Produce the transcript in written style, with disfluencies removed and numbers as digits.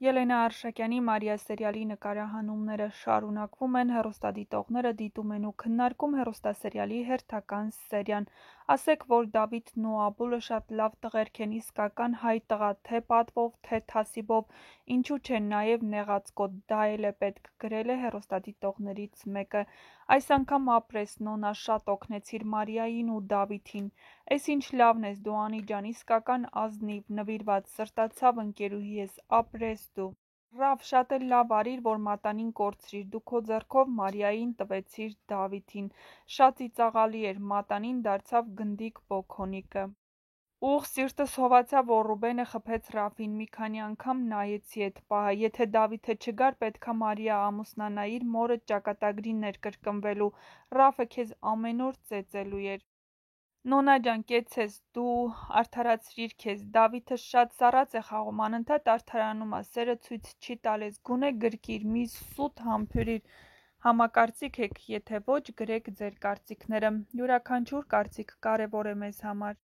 Ելենա Արշակյանի «Մարիա» սերիալի նկարահանումները շարունակվում են, հեռուստադիտողները դիտում են ու քննարկում հեռուստասերիալի հերթական սերիան։ Ասեք, որ Դավիթն ու Աբուլը շատ լավ տղերք են, իսկական հայ տղա, թե պատվով, թե թասիբով, ինչու չէ նաև նեղացկոտ, դա էլ է պետք, գրել է հեռուստադիտողներից մեկը։ Այս անգամ ապրես, նոնա, շատ օգնեցիր Մարիային ու Դավիթին։ Էս ինչ լավն ես դու Անի ջան, իսկական ազնիվ, նվիրված, սրտացավ ընկերուհի ես, ապրես դու։ Ռավ, շատ էլ լավ արիր, որ մատանին կորցրիր, դու քո ձեռքով Մարիային տվեցիր Դավիթին։ Շատ ծիծաղալի էր, մատանին դարձավ գնդիկ պոքոնիկը։ Ուղ սիրտս հովացավ, որ Ռուբենը խփեց Ռաֆին, մի քանի անգամ նայեցի էդ պահը, եթե Դավիթը չգար, պետքա Մարիա ամուսնանա իր մորը ճակատագրին ներկրկնվելու, Ռաֆը քեզ ամեն օր ծեծելու էր։ Նոնա ջան, կեցես, դու արդարացրիր քեզ, Դավիթը շատ սառած է խաղում, անընդհատ արդարանում ա, սերը ցույց չի տալիս, գոնե գրկիր, մի սուտ համբուրիր, համակարծիք եք, եթե ոչ, գրեք ձեր կարծիքները, յուրաքանչյուր կարծիք կարևոր է մեզ համար։